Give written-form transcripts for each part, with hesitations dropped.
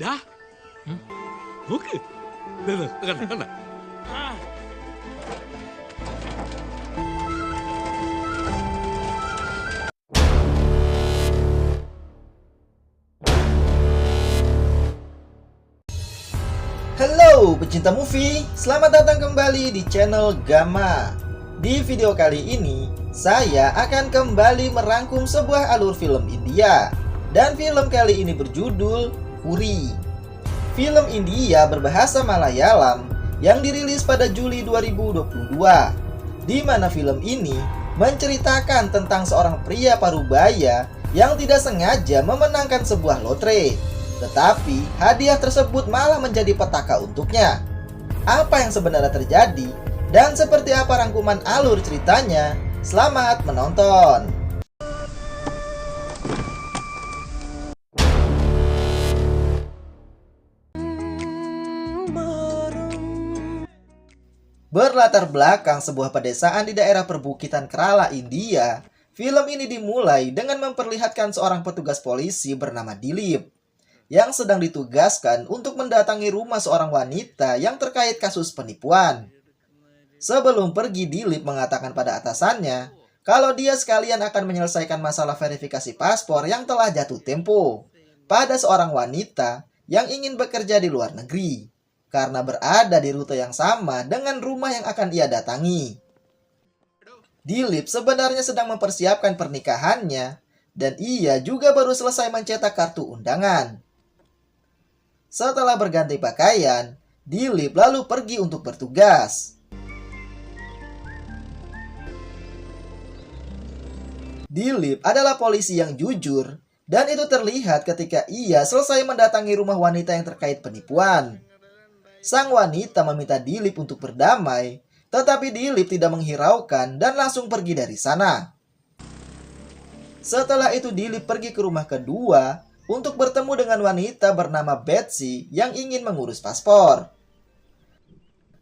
Dah? Oke. Dah, tekan. Ah. Halo pecinta movie, selamat datang kembali di channel Gamma. Di video kali ini, saya akan kembali merangkum sebuah alur film India. Dan film kali ini berjudul Uri. Film India berbahasa Malayalam yang dirilis pada Juli 2022, di mana film ini menceritakan tentang seorang pria parubaya yang tidak sengaja memenangkan sebuah lotre. Tetapi hadiah tersebut malah menjadi petaka untuknya. Apa yang sebenarnya terjadi dan seperti apa rangkuman alur ceritanya? Selamat menonton. Berlatar belakang sebuah pedesaan di daerah perbukitan Kerala, India, film ini dimulai dengan memperlihatkan seorang petugas polisi bernama Dilip yang sedang ditugaskan untuk mendatangi rumah seorang wanita yang terkait kasus penipuan. Sebelum pergi, Dilip mengatakan pada atasannya kalau dia sekalian akan menyelesaikan masalah verifikasi paspor yang telah jatuh tempo pada seorang wanita yang ingin bekerja di luar negeri, karena berada di rute yang sama dengan rumah yang akan ia datangi. Dilip sebenarnya sedang mempersiapkan pernikahannya, dan ia juga baru selesai mencetak kartu undangan. Setelah berganti pakaian, Dilip lalu pergi untuk bertugas. Dilip adalah polisi yang jujur, dan itu terlihat ketika ia selesai mendatangi rumah wanita yang terkait penipuan. Sang wanita meminta Dilip untuk berdamai, tetapi Dilip tidak menghiraukan dan langsung pergi dari sana. Setelah itu Dilip pergi ke rumah kedua untuk bertemu dengan wanita bernama Betsy yang ingin mengurus paspor.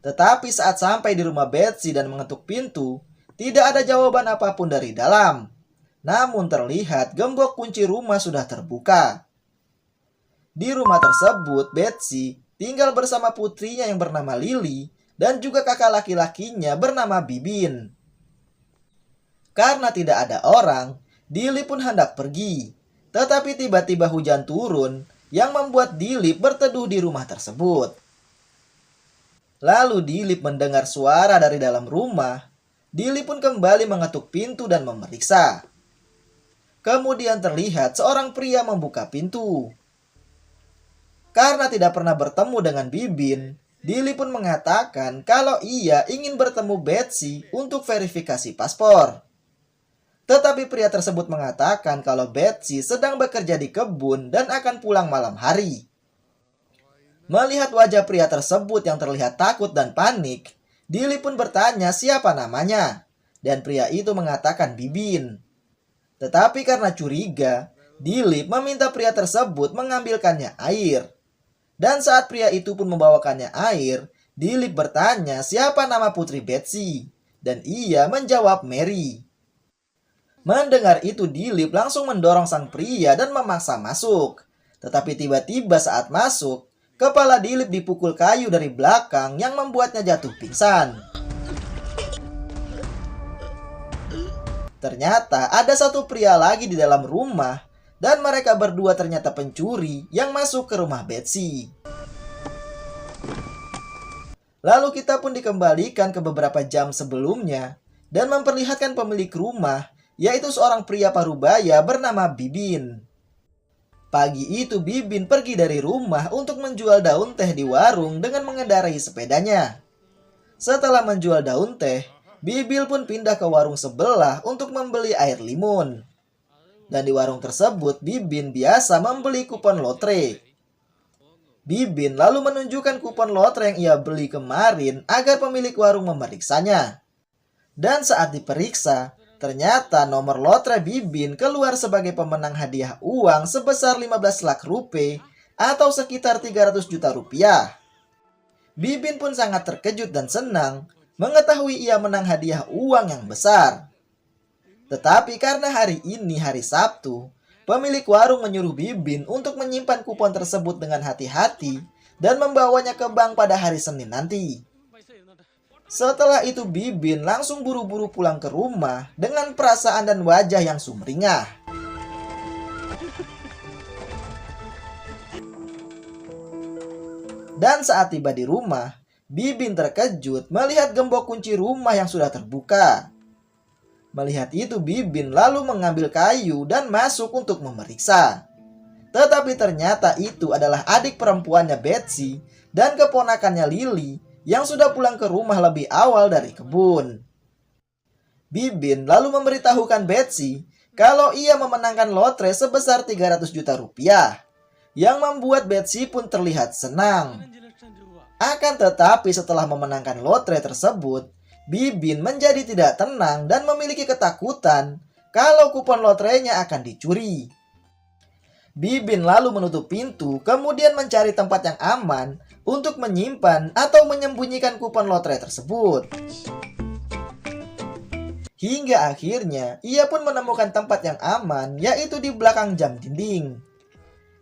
Tetapi saat sampai di rumah Betsy dan mengetuk pintu, tidak ada jawaban apapun dari dalam. Namun terlihat gembok kunci rumah sudah terbuka. Di rumah tersebut, Betsy tinggal bersama putrinya yang bernama Lily dan juga kakak laki-lakinya bernama Bibin. Karena tidak ada orang, Dilip pun hendak pergi. Tetapi tiba-tiba hujan turun yang membuat Dilip berteduh di rumah tersebut. Lalu Dilip mendengar suara dari dalam rumah. Dilip pun kembali mengetuk pintu dan memeriksa. Kemudian terlihat seorang pria membuka pintu. Karena tidak pernah bertemu dengan Bibin, Dilip pun mengatakan kalau ia ingin bertemu Betsy untuk verifikasi paspor. Tetapi pria tersebut mengatakan kalau Betsy sedang bekerja di kebun dan akan pulang malam hari. Melihat wajah pria tersebut yang terlihat takut dan panik, Dilip pun bertanya siapa namanya, dan pria itu mengatakan Bibin. Tetapi karena curiga, Dilip meminta pria tersebut mengambilkannya air. Dan saat pria itu pun membawakannya air, Dilip bertanya siapa nama putri Betsy, dan ia menjawab Mary. Mendengar itu Dilip langsung mendorong sang pria dan memaksa masuk. Tetapi tiba-tiba saat masuk, kepala Dilip dipukul kayu dari belakang yang membuatnya jatuh pingsan. Ternyata ada satu pria lagi di dalam rumah dan mereka berdua ternyata pencuri yang masuk ke rumah Betsy. Lalu kita pun dikembalikan ke beberapa jam sebelumnya dan memperlihatkan pemilik rumah, yaitu seorang pria parubaya bernama Bibin. Pagi itu Bibin pergi dari rumah untuk menjual daun teh di warung dengan mengendarai sepedanya. Setelah menjual daun teh, Bibin pun pindah ke warung sebelah untuk membeli air limun. Dan di warung tersebut Bibin biasa membeli kupon lotre. Bibin lalu menunjukkan kupon lotre yang ia beli kemarin agar pemilik warung memeriksanya. Dan saat diperiksa, ternyata nomor lotre Bibin keluar sebagai pemenang hadiah uang sebesar 15 lakh rupiah atau sekitar 300 juta rupiah. Bibin pun sangat terkejut dan senang mengetahui ia menang hadiah uang yang besar. Tetapi karena hari ini hari Sabtu, pemilik warung menyuruh Bibin untuk menyimpan kupon tersebut dengan hati-hati dan membawanya ke bank pada hari Senin nanti. Setelah itu Bibin langsung buru-buru pulang ke rumah dengan perasaan dan wajah yang sumringah. Dan saat tiba di rumah, Bibin terkejut melihat gembok kunci rumah yang sudah terbuka. Melihat itu Bibin lalu mengambil kayu dan masuk untuk memeriksa. Tetapi ternyata itu adalah adik perempuannya Betsy dan keponakannya Lily yang sudah pulang ke rumah lebih awal dari kebun. Bibin lalu memberitahukan Betsy kalau ia memenangkan lotre sebesar 300 juta rupiah, yang membuat Betsy pun terlihat senang. Akan tetapi setelah memenangkan lotre tersebut, Bibin menjadi tidak tenang dan memiliki ketakutan kalau kupon lotrenya akan dicuri. Bibin lalu menutup pintu, kemudian mencari tempat yang aman untuk menyimpan atau menyembunyikan kupon lotre tersebut. Hingga akhirnya ia pun menemukan tempat yang aman, yaitu di belakang jam dinding.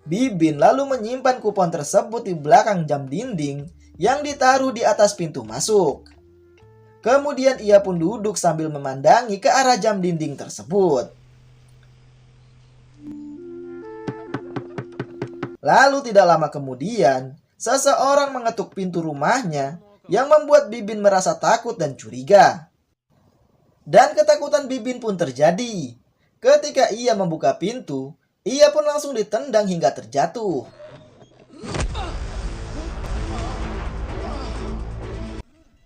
Bibin lalu menyimpan kupon tersebut di belakang jam dinding yang ditaruh di atas pintu masuk. Kemudian ia pun duduk sambil memandangi ke arah jam dinding tersebut. Lalu tidak lama kemudian, seseorang mengetuk pintu rumahnya yang membuat Bibin merasa takut dan curiga. Dan ketakutan Bibin pun terjadi. Ketika ia membuka pintu, ia pun langsung ditendang hingga terjatuh.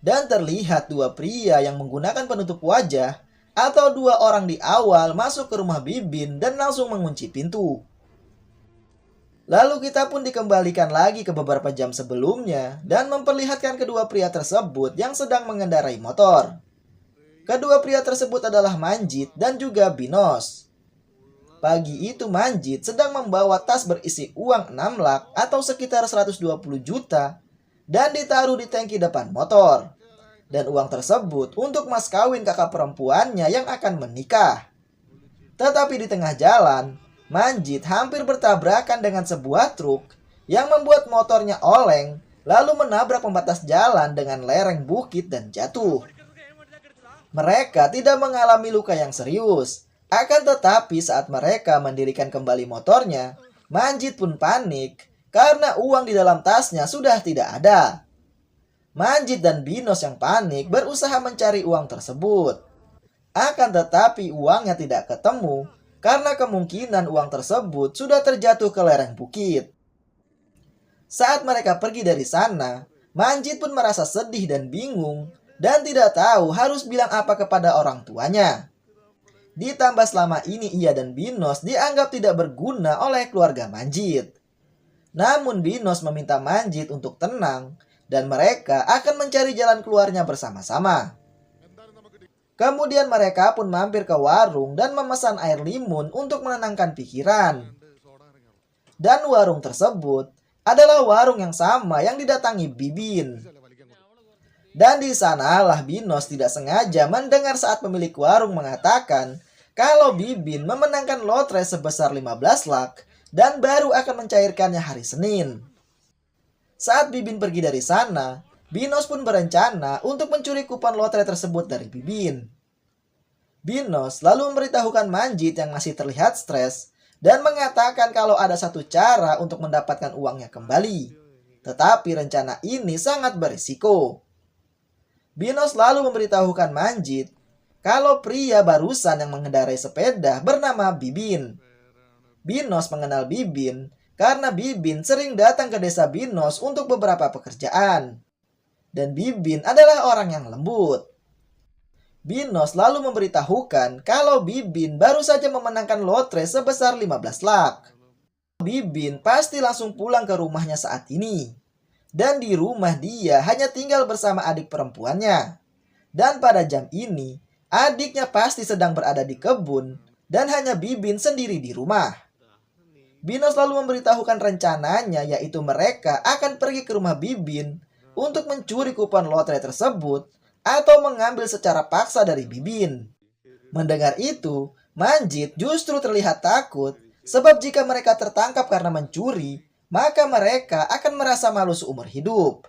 Dan terlihat dua pria yang menggunakan penutup wajah atau dua orang di awal masuk ke rumah Bibin dan langsung mengunci pintu. Lalu kita pun dikembalikan lagi ke beberapa jam sebelumnya dan memperlihatkan kedua pria tersebut yang sedang mengendarai motor. Kedua pria tersebut adalah Manjit dan juga Binos. Pagi itu Manjit sedang membawa tas berisi uang 6 lak atau sekitar 120 juta dan ditaruh di tangki depan motor. Dan uang tersebut untuk mas kawin kakak perempuannya yang akan menikah. Tetapi di tengah jalan, Manjit hampir bertabrakan dengan sebuah truk yang membuat motornya oleng lalu menabrak pembatas jalan dengan lereng bukit dan jatuh. Mereka tidak mengalami luka yang serius. Akan tetapi saat mereka mendirikan kembali motornya, Manjit pun panik karena uang di dalam tasnya sudah tidak ada. Manjit dan Binos yang panik berusaha mencari uang tersebut. Akan tetapi uangnya tidak ketemu karena kemungkinan uang tersebut sudah terjatuh ke lereng bukit. Saat mereka pergi dari sana, Manjit pun merasa sedih dan bingung dan tidak tahu harus bilang apa kepada orang tuanya. Ditambah selama ini ia dan Binos dianggap tidak berguna oleh keluarga Manjit. Namun Binos meminta Manjit untuk tenang dan mereka akan mencari jalan keluarnya bersama-sama. Kemudian mereka pun mampir ke warung dan memesan air limun untuk menenangkan pikiran. Dan warung tersebut adalah warung yang sama yang didatangi Bibin. Dan di sanalah Binos tidak sengaja mendengar saat pemilik warung mengatakan kalau Bibin memenangkan lotre sebesar 15 lak dan baru akan mencairkannya hari Senin. Saat Bibin pergi dari sana, Binos pun berencana untuk mencuri kupon lotre tersebut dari Bibin. Binos lalu memberitahukan Manjit yang masih terlihat stres dan mengatakan kalau ada satu cara untuk mendapatkan uangnya kembali. Tetapi rencana ini sangat berisiko. Binos lalu memberitahukan Manjit kalau pria barusan yang mengendarai sepeda bernama Bibin. Binos mengenal Bibin karena Bibin sering datang ke desa Binos untuk beberapa pekerjaan. Dan Bibin adalah orang yang lembut. Binos lalu memberitahukan kalau Bibin baru saja memenangkan lotre sebesar 15 lak. Bibin pasti langsung pulang ke rumahnya saat ini. Dan di rumah dia hanya tinggal bersama adik perempuannya. Dan pada jam ini, adiknya pasti sedang berada di kebun dan hanya Bibin sendiri di rumah. Binos lalu memberitahukan rencananya yaitu mereka akan pergi ke rumah Bibin untuk mencuri kupon lotre tersebut atau mengambil secara paksa dari Bibin. Mendengar itu, Manjit justru terlihat takut Sebab jika mereka tertangkap karena mencuri, maka mereka akan merasa malu seumur hidup.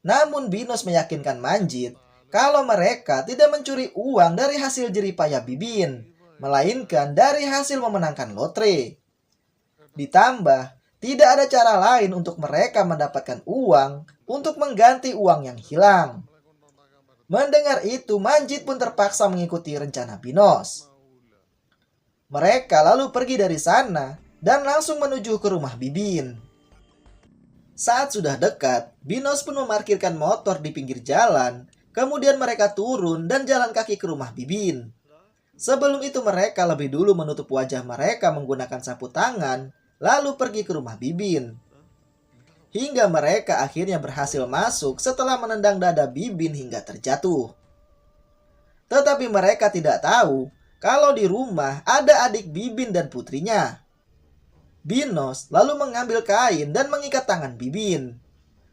Namun Binos meyakinkan Manjit kalau mereka tidak mencuri uang dari hasil jeripaya Bibin, melainkan dari hasil memenangkan lotre. Ditambah, tidak ada cara lain untuk mereka mendapatkan uang untuk mengganti uang yang hilang. Mendengar itu, Manjit pun terpaksa mengikuti rencana Binos. Mereka lalu pergi dari sana dan langsung menuju ke rumah Bibin. Saat sudah dekat, Binos pun memarkirkan motor di pinggir jalan, kemudian mereka turun dan jalan kaki ke rumah Bibin. Sebelum itu mereka lebih dulu menutup wajah mereka menggunakan sapu tangan, lalu pergi ke rumah Bibin. Hingga mereka akhirnya berhasil masuk setelah menendang dada Bibin hingga terjatuh. Tetapi mereka tidak tahu kalau di rumah ada adik Bibin dan putrinya. Binos lalu mengambil kain dan mengikat tangan Bibin.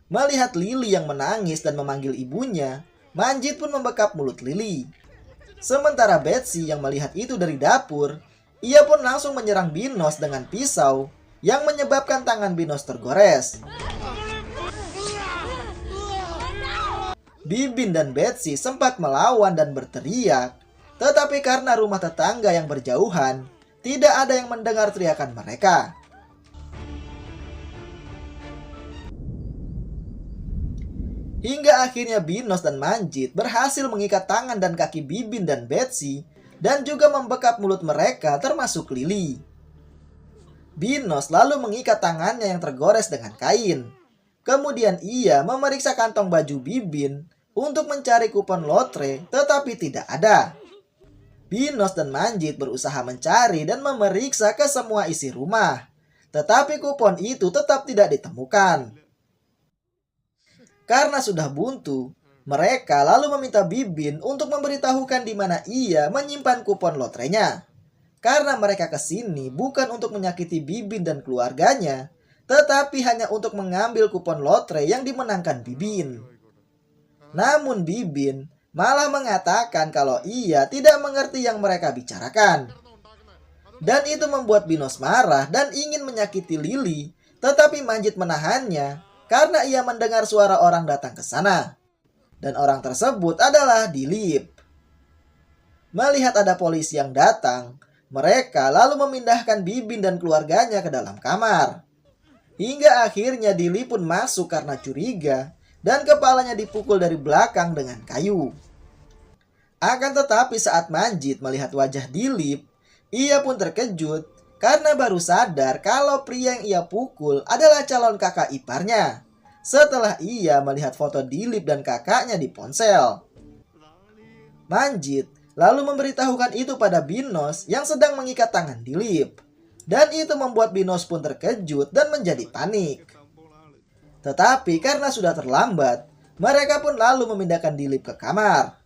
Melihat Lili yang menangis dan memanggil ibunya, Manjit pun membekap mulut Lili. Sementara Betsy yang melihat itu dari dapur, ia pun langsung menyerang Binos dengan pisau yang menyebabkan tangan Binos tergores. Bibin dan Betsy sempat melawan dan berteriak, tetapi karena rumah tetangga yang berjauhan, tidak ada yang mendengar teriakan mereka. Hingga akhirnya Binos dan Manjit berhasil mengikat tangan dan kaki Bibin dan Betsy dan juga membekap mulut mereka termasuk Lili. Binos lalu mengikat tangannya yang tergores dengan kain. Kemudian ia memeriksa kantong baju Bibin untuk mencari kupon lotre tetapi tidak ada. Binos dan Manjit berusaha mencari dan memeriksa ke semua isi rumah. Tetapi kupon itu tetap tidak ditemukan. Karena sudah buntu, mereka lalu meminta Bibin untuk memberitahukan di mana ia menyimpan kupon lotrenya. Karena mereka kesini bukan untuk menyakiti Bibin dan keluarganya, tetapi hanya untuk mengambil kupon lotre yang dimenangkan Bibin. Namun Bibin malah mengatakan kalau ia tidak mengerti yang mereka bicarakan. Dan itu membuat Binos marah dan ingin menyakiti Lili, tetapi Manjit menahannya karena ia mendengar suara orang datang ke sana. Dan orang tersebut adalah Dilip. Melihat ada polisi yang datang, mereka lalu memindahkan Bibin dan keluarganya ke dalam kamar. Hingga akhirnya Dilip pun masuk karena curiga dan kepalanya dipukul dari belakang dengan kayu. Akan tetapi saat Manjit melihat wajah Dilip, ia pun terkejut karena baru sadar kalau pria yang ia pukul adalah calon kakak iparnya. Setelah ia melihat foto Dilip dan kakaknya di ponsel. Manjit lalu memberitahukan itu pada Binos yang sedang mengikat tangan Dilip. Dan itu membuat Binos pun terkejut dan menjadi panik. Tetapi karena sudah terlambat, mereka pun lalu memindahkan Dilip ke kamar.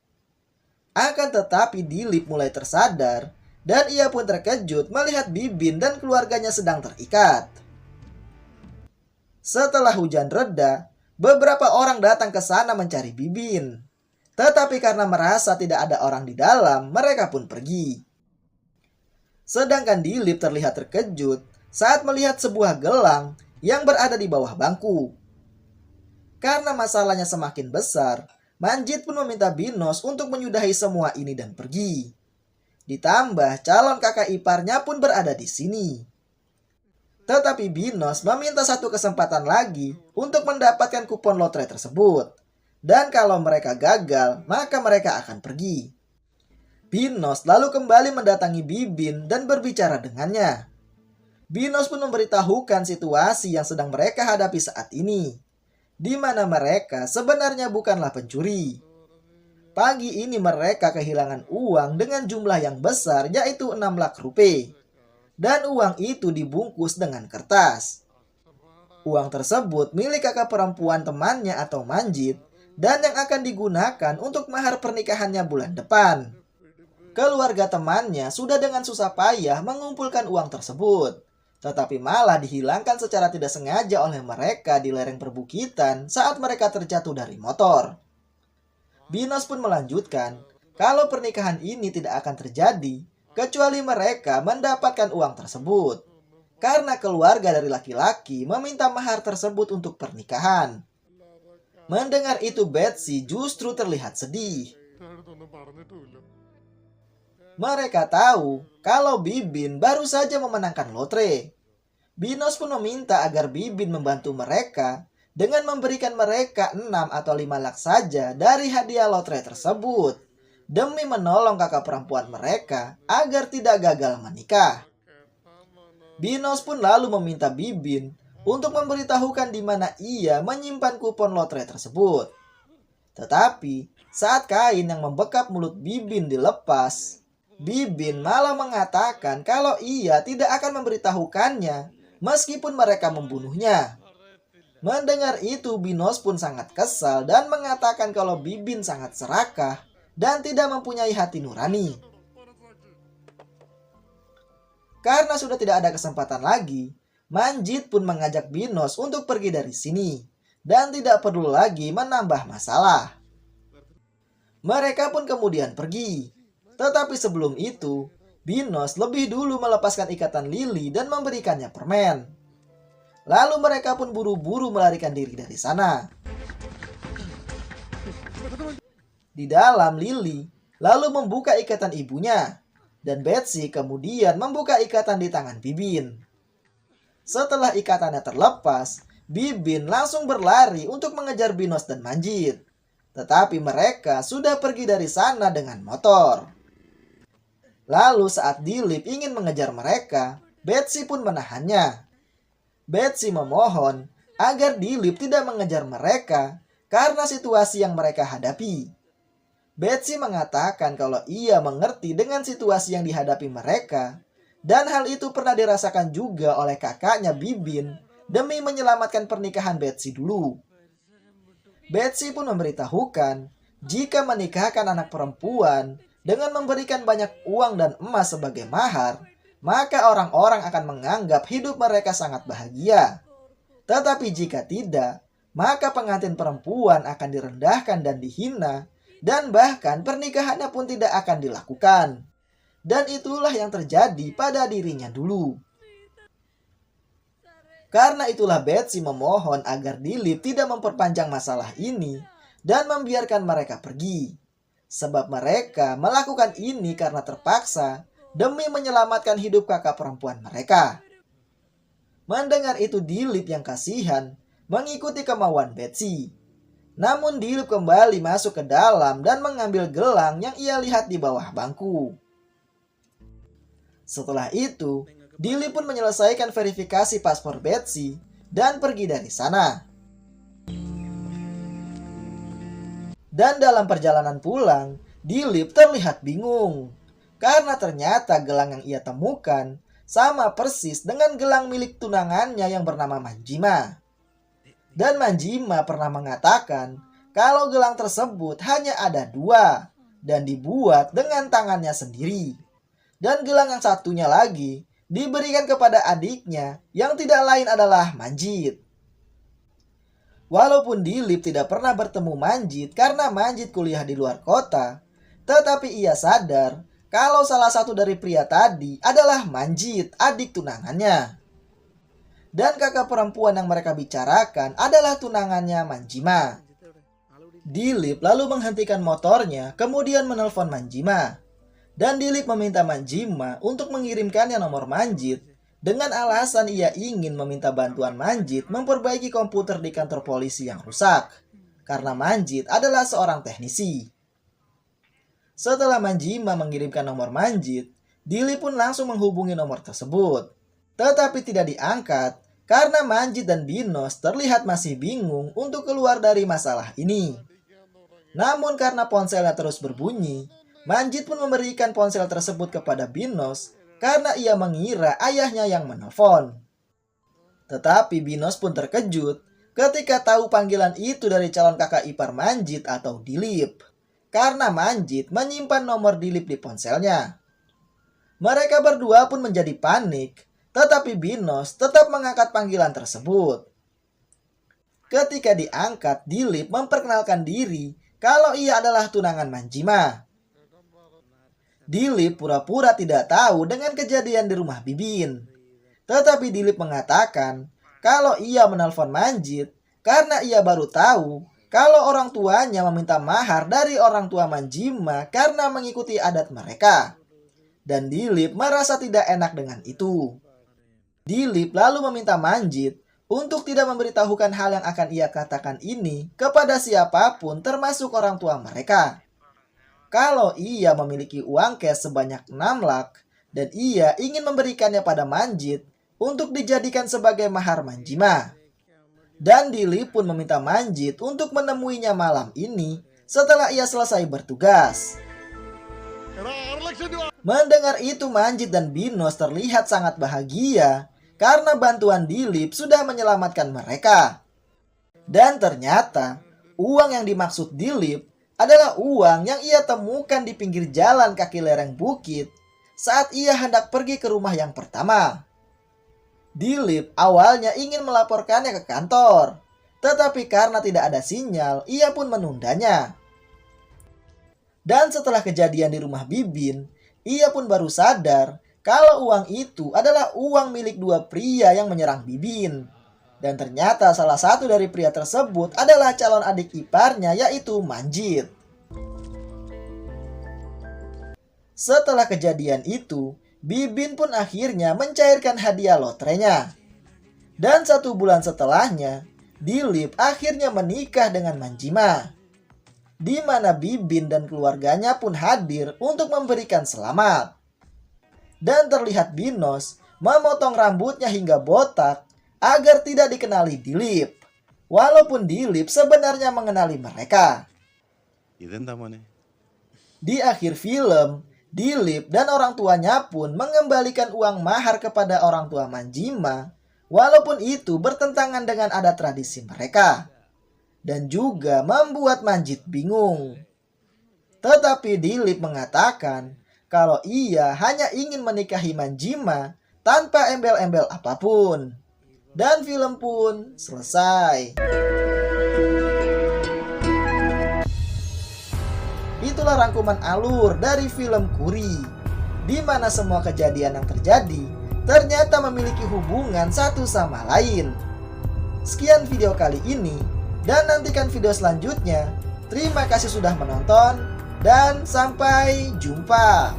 Akan tetapi Dilip mulai tersadar dan ia pun terkejut melihat Bibin dan keluarganya sedang terikat. Setelah hujan reda, beberapa orang datang ke sana mencari Bibin. Tetapi karena merasa tidak ada orang di dalam, mereka pun pergi. Sedangkan Dilip terlihat terkejut saat melihat sebuah gelang yang berada di bawah bangku. Karena masalahnya semakin besar, Manjit pun meminta Binos untuk menyudahi semua ini dan pergi. Ditambah calon kakak iparnya pun berada di sini. Tetapi Binos meminta satu kesempatan lagi untuk mendapatkan kupon lotre tersebut. Dan kalau mereka gagal, maka mereka akan pergi. Binos lalu kembali mendatangi Bibin dan berbicara dengannya. Binos pun memberitahukan situasi yang sedang mereka hadapi saat ini, di mana mereka sebenarnya bukanlah pencuri. Pagi ini mereka kehilangan uang dengan jumlah yang besar yaitu 6 lakh rupiah. Dan uang itu dibungkus dengan kertas. Uang tersebut milik kakak perempuan temannya atau Manjit dan yang akan digunakan untuk mahar pernikahannya bulan depan. Keluarga temannya sudah dengan susah payah mengumpulkan uang tersebut, tetapi malah dihilangkan secara tidak sengaja oleh mereka di lereng perbukitan saat mereka terjatuh dari motor. Binos pun melanjutkan kalau pernikahan ini tidak akan terjadi kecuali mereka mendapatkan uang tersebut. karena keluarga dari laki-laki meminta mahar tersebut untuk pernikahan. Mendengar itu Betsy justru terlihat sedih. Mereka tahu kalau Bibin baru saja memenangkan lotre. Binos pun meminta agar Bibin membantu mereka dengan memberikan mereka 6 atau 5 lak saja dari hadiah lotre tersebut demi menolong kakak perempuan mereka agar tidak gagal menikah. Binos pun lalu meminta Bibin untuk memberitahukan di mana ia menyimpan kupon lotre tersebut. Tetapi saat kain yang membekap mulut Bibin dilepas, Bibin malah mengatakan kalau ia tidak akan memberitahukannya meskipun mereka membunuhnya. Mendengar itu Binos pun sangat kesal dan mengatakan kalau Bibin sangat serakah dan tidak mempunyai hati nurani. Karena sudah tidak ada kesempatan lagi, Manjit pun mengajak Binos untuk pergi dari sini dan tidak perlu lagi menambah masalah. Mereka pun kemudian pergi. Tetapi sebelum itu, Binos lebih dulu melepaskan ikatan Lily dan memberikannya permen. Lalu mereka pun buru-buru melarikan diri dari sana. Di dalam Lily lalu membuka ikatan ibunya, dan Betsy kemudian membuka ikatan di tangan Bibin. Setelah ikatannya terlepas, Bibin langsung berlari untuk mengejar Binos dan Manjit. Tetapi mereka sudah pergi dari sana dengan motor. Lalu saat Dilip ingin mengejar mereka, Betsy pun menahannya. Betsy memohon agar Dilip tidak mengejar mereka karena situasi yang mereka hadapi. Betsy mengatakan kalau ia mengerti dengan situasi yang dihadapi mereka, dan hal itu pernah dirasakan juga oleh kakaknya Bibin demi menyelamatkan pernikahan Betsy dulu. Betsy pun memberitahukan jika menikahkan anak perempuan dengan memberikan banyak uang dan emas sebagai mahar, maka orang-orang akan menganggap hidup mereka sangat bahagia. Tetapi jika tidak, maka pengantin perempuan akan direndahkan dan dihina, dan bahkan pernikahannya pun tidak akan dilakukan. Dan itulah yang terjadi pada dirinya dulu. Karena itulah Betsy memohon agar Dilip tidak memperpanjang masalah ini dan membiarkan mereka pergi. Sebab mereka melakukan ini karena terpaksa demi menyelamatkan hidup kakak perempuan mereka. Mendengar itu Dilip yang kasihan mengikuti kemauan Betsy. Namun Dilip kembali masuk ke dalam dan mengambil gelang yang ia lihat di bawah bangku. Setelah itu, Dilip pun menyelesaikan verifikasi paspor Betsy dan pergi dari sana. Dan dalam perjalanan pulang, Dilip terlihat bingung. Karena ternyata gelang yang ia temukan sama persis dengan gelang milik tunangannya yang bernama Manjima. Dan Manjima pernah mengatakan kalau gelang tersebut hanya ada 2 dan dibuat dengan tangannya sendiri. Dan gelang yang satunya lagi diberikan kepada adiknya yang tidak lain adalah Manjit. Walaupun Dilip tidak pernah bertemu Manjit karena Manjit kuliah di luar kota, tetapi ia sadar kalau salah satu dari pria tadi adalah Manjit, adik tunangannya. Dan kakak perempuan yang mereka bicarakan adalah tunangannya Manjima. Dilip lalu menghentikan motornya, kemudian menelpon Manjima. Dan Dilip meminta Manjima untuk mengirimkannya nomor Manjit dengan alasan ia ingin meminta bantuan Manjit memperbaiki komputer di kantor polisi yang rusak. Karena Manjit adalah seorang teknisi. Setelah Manjima mengirimkan nomor Manjit, Dilip pun langsung menghubungi nomor tersebut. Tetapi tidak diangkat karena Manjit dan Binos terlihat masih bingung untuk keluar dari masalah ini. Namun karena ponselnya terus berbunyi, Manjit pun memberikan ponsel tersebut kepada Binos karena ia mengira ayahnya yang menelpon. Tetapi Binos pun terkejut ketika tahu panggilan itu dari calon kakak ipar Manjit atau Dilip. Karena Manjit menyimpan nomor Dilip di ponselnya. Mereka berdua pun menjadi panik, tetapi Binos tetap mengangkat panggilan tersebut. Ketika diangkat, Dilip memperkenalkan diri kalau ia adalah tunangan Manjima. Dilip pura-pura tidak tahu dengan kejadian di rumah Bibin. Tetapi Dilip mengatakan kalau ia menelpon Manjit karena ia baru tahu kalau orang tuanya meminta mahar dari orang tua Manjima karena mengikuti adat mereka. Dan Dilip merasa tidak enak dengan itu. Dilip lalu meminta Manjit untuk tidak memberitahukan hal yang akan ia katakan ini kepada siapapun termasuk orang tua mereka. Kalau ia memiliki uang cash sebanyak 6 lak dan ia ingin memberikannya pada Manjit untuk dijadikan sebagai mahar Manjima. Dan Dilip pun meminta Manjit untuk menemuinya malam ini setelah ia selesai bertugas. Mendengar itu Manjit dan Binos terlihat sangat bahagia karena bantuan Dilip sudah menyelamatkan mereka. Dan ternyata uang yang dimaksud Dilip adalah uang yang ia temukan di pinggir jalan kaki lereng bukit saat ia hendak pergi ke rumah yang pertama. Dilip awalnya ingin melaporkannya ke kantor, tetapi karena tidak ada sinyal, ia pun menundanya. Dan setelah kejadian di rumah Bibin, ia pun baru sadar kalau uang itu adalah uang milik dua pria yang menyerang Bibin. Dan ternyata salah satu dari pria tersebut adalah calon adik iparnya, yaitu Manjit. Setelah kejadian itu, Bibin pun akhirnya mencairkan hadiah lotrenya. Dan 1 bulan setelahnya, Dilip akhirnya menikah dengan Manjima, di mana Bibin dan keluarganya pun hadir untuk memberikan selamat. Dan terlihat Binos memotong rambutnya hingga botak agar tidak dikenali Dilip, walaupun Dilip sebenarnya mengenali mereka. Di akhir film, Dilip dan orang tuanya pun mengembalikan uang mahar kepada orang tua Manjima, walaupun itu bertentangan dengan adat tradisi mereka. Dan juga membuat Manjit bingung. Tetapi Dilip mengatakan kalau ia hanya ingin menikahi Manjima tanpa embel-embel apapun. Dan film pun selesai. Itulah rangkuman alur dari film Kuri, di mana semua kejadian yang terjadi ternyata memiliki hubungan satu sama lain. Sekian video kali ini, dan nantikan video selanjutnya. Terima kasih sudah menonton, dan sampai jumpa.